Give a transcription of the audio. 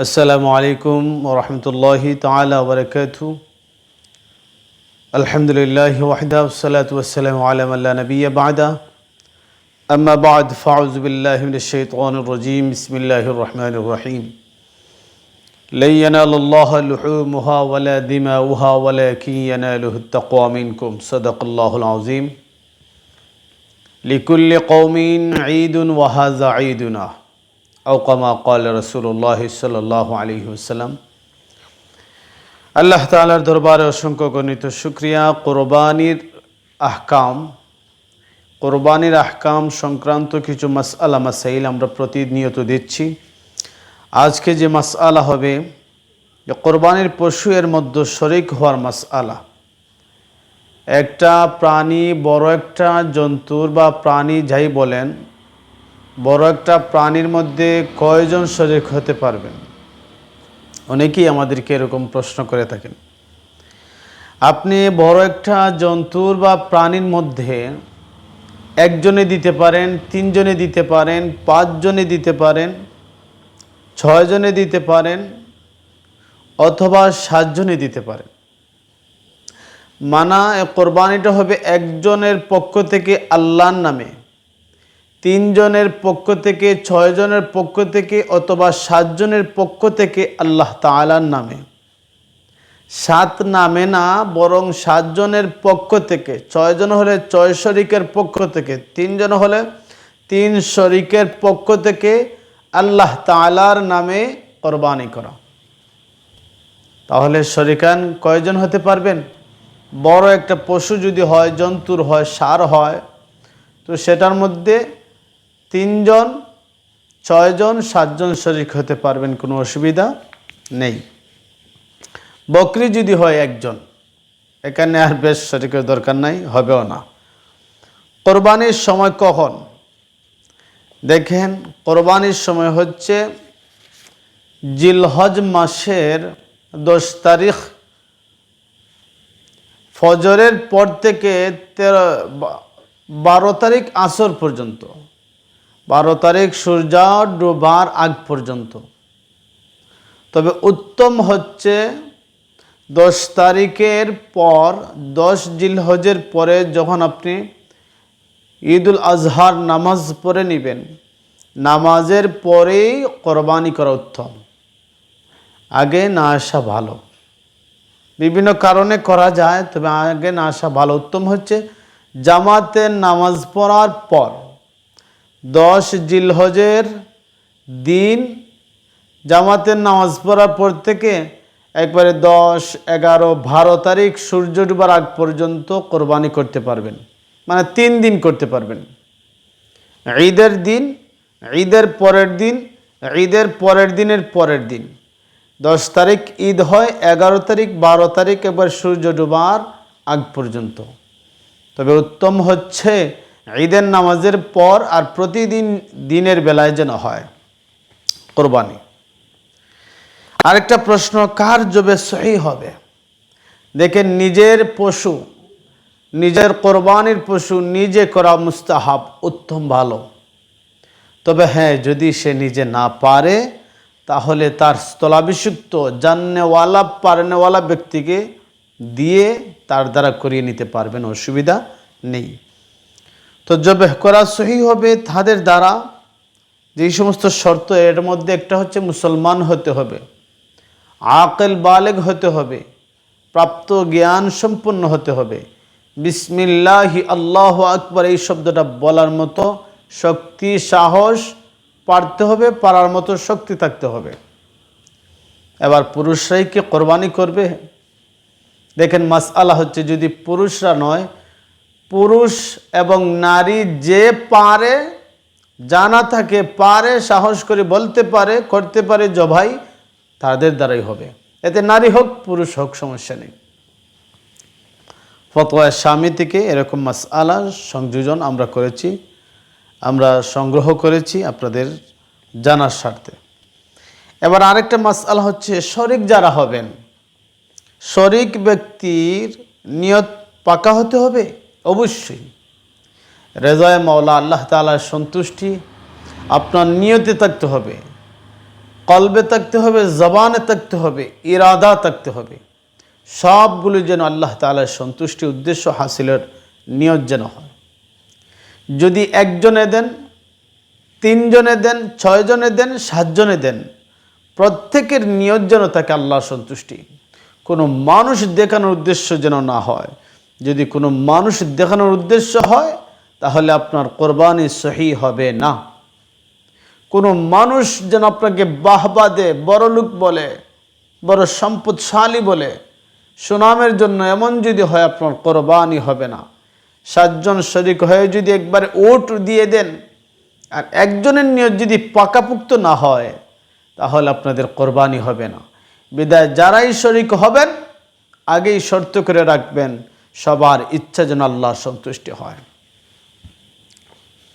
আসসালামু আলাইকুম ওয়া রাহমাতুল্লাহি তাআলা ওয়া বারাকাতুহু। আলহামদুলিল্লাহি ওয়াহদাহু ওয়াসসালাতু ওয়াসসালামু আলা মান লা নাবিয়্যা বা'দা। আম্মা বা'দ ফাউযু বিল্লাহি মিনাশ শাইতানির রাজীম। বিসমিল্লাহির রাহমানির রাহিম। লা ইয়ানালুল্লাহা লুহুমুহা ওয়ালা দিমাউহা ওয়ালাকিন ইয়ানালুহুত তাকওয়া মিনকুম। সাদাকাল্লাহুল আযীম। লিকুল্লি কওমিন ঈদুন ওয়া হাযা ঈদুনা। আও কামা ক্বালা রাসূলুল্লাহ সাল্লাল্লাহু আলাইহি ওয়াসাল্লাম। আল্লাহ তাআলার দরবারে অসংখ্য গণিত শুকরিয়া। কোরবানির আহকাম সংক্রান্ত কিছু মাসআলা মাসাইল আমরা প্রতিনিয়ত দিচ্ছি। আজকে যে মাসআলা হবে যে কোরবানির পশু এর মধ্যে শরীক হওয়ার মাসআলা। একটা প্রাণী, বড় একটা জন্তুর বা প্রাণী যাই বলেন, বড় একটা প্রাণীর মধ্যে কয়জন শরীক হতে পারবেন? অনেকেই আমাদেরকে এরকম প্রশ্ন করে থাকেন। আপনি বড় একটা জন্তুর বা প্রাণীর মধ্যে একজনে দিতে পারেন, তিনজনে দিতে পারেন, পাঁচজনে দিতে পারেন, ছয়জনে দিতে পারেন, অথবা সাতজনে দিতে পারেন। মানা কোরবানিটা হবে একজনের পক্ষ থেকে আল্লাহর নামে, তিনজনের পক্ষ থেকে, ছয়জনের পক্ষ থেকে, অথবা সাতজনের পক্ষ থেকে আল্লাহ তাআলার নামে। সাত নামে না, বরং সাতজনের পক্ষ থেকে, ছয়জন হলে ছয় শরীকের পক্ষ থেকে, তিনজন হলে তিন শরীকের পক্ষ থেকে আল্লাহ তাআলার নামে কোরবানি করা। তাহলে শরীকান কয়জন হতে পারবেন? বড় একটা পশু যদি হয়, জন্তুর হয়, ষাঁড় হয়, তো সেটার মধ্যে তিনজন, ছয়জন, সাতজন শরীক হতে পারবেন, কোনো অসুবিধা নেই। বকরি যদি হয় একজন, এখানে আর বেশ শরীকের দরকার নাই, হবেও না। কোরবানির সময় কখন? দেখেন, কোরবানির সময় হচ্ছে জিলহজ মাসের 10 তারিখ ফজরের পর থেকে 12 তারিখ আসর পর্যন্ত, 12 তারিখ সূর্য ডোবার আগ পর্যন্ত। তবে উত্তম হচ্ছে 10 তারিখের পর, 10 জিলহজের পরে যখন আপনি ঈদুল আজহার নামাজ পড়ে নেবেন, নামাজের পরেই কোরবানি করা উত্তম। আগে না আসা ভালো। বিভিন্ন কারণে করা যায়, তবে আগে না আসা ভালো। উত্তম হচ্ছে জামাতের নামাজ পড়ার পর 10 জিলহজের দিন জামাতের নামাজ পড়ার পর থেকে একবারে 10, 11, 12 তারিখ সূর্য ডুবার আগ পর্যন্ত কোরবানি করতে পারবেন। মানে 3 দিন করতে পারবেন। ঈদের দিন, ঈদের পরের দিন, ঈদের পরের দিনের পরের দিন। 10 তারিখ ঈদ হয়, 11 তারিখ, 12 তারিখ একবার সূর্য ডুবার আগ পর্যন্ত। তবে উত্তম হচ্ছে ঈদের নামাজের পর আর প্রতিদিন দিনের বেলায় যেন হয় কোরবানি। আরেকটা প্রশ্ন, কার জবে সহি হবে? দেখেন, নিজের পশু, নিজের কোরবানির পশু নিজে করা মুস্তাহাব, উত্তম, ভালো। তবে হ্যাঁ, যদি সে নিজে না পারে তাহলে তার স্থলাভিষিক্ত জাননেওয়ালা, পারনেওয়ালা ব্যক্তিকে দিয়ে তার দ্বারা করিয়ে নিতে পারবেন, অসুবিধা নেই। তো জবেহ করা সহি হবে তাদের দ্বারা যেই সমস্ত শর্ত, এর মধ্যে একটা হচ্ছে মুসলমান হতে হবে, আকিল বালেগ হতে হবে, প্রাপ্ত জ্ঞান সম্পন্ন হতে হবে, বিসমিল্লাহি আল্লাহু আকবার এই শব্দটা বলার মতো শক্তি, সাহস পারতে হবে, পারার মতো শক্তি থাকতে হবে। এবার পুরুষরাই কি কোরবানি করবে? দেখেন, মাসআলা হচ্ছে যদি পুরুষরা নয়, পুরুষ এবং নারী যে পারে, জানা থাকে, পারে, সাহস করে বলতে পারে, করতে পারে জবাই, তাদের দ্বারাই হবে। এতে নারী হোক পুরুষ হোক সমস্যা নেই। ফতোয়া শামী থেকে এরকম মাসআলা সংযোজন আমরা করেছি, আমরা সংগ্রহ করেছি আপনাদের জানার স্বার্থে। এবার আরেকটা মাসআলা হচ্ছে শরীক যারা হবেন, শরীক ব্যক্তির নিয়ত পাকা হতে হবে অবশ্যই। রেজায়ে মাওলা, আল্লাহ তাআলার সন্তুষ্টি আপনার নিয়তে থাকতে হবে। কলবে থাকতে হবে, জবানে থাকতে হবে, ইরাদা থাকতে হবে। সবগুলো যেন আল্লাহ তাআলার সন্তুষ্টি উদ্দেশ্য হাসিলের নিয়ত যেন হয়। যদি একজনে দেন, তিনজনে দেন, 6 জনে দেন, 7 জনে দেন, প্রত্যেকের নিয়ত যেন থাকে আল্লাহর সন্তুষ্টি। কোনো মানুষ দেখানোর উদ্দেশ্য যেন না হয়। যদি কোনো মানুষ দেখানোর উদ্দেশ্য হয় তাহলে আপনার কোরবানি সহি হবে না। কোনো মানুষ যেন আপনাকে বাহবা দেয়, বড় লোক বলে, বড় সম্পদশালী বলে, সুনামের জন্য এমন যদি হয়, আপনার কোরবানি হবে না। 7 জন শরিক হয়ে যদি একবারে ওট দিয়ে দেন আর একজনের নিয়ত যদি পাকাপুক্ত না হয় তাহলে আপনাদের কোরবানি হবে না। বিদায় যারাই শরিক হবেন আগেই শর্ত করে রাখবেন সবার ইচ্ছা যেন আল্লাহর সন্তুষ্টি হয়।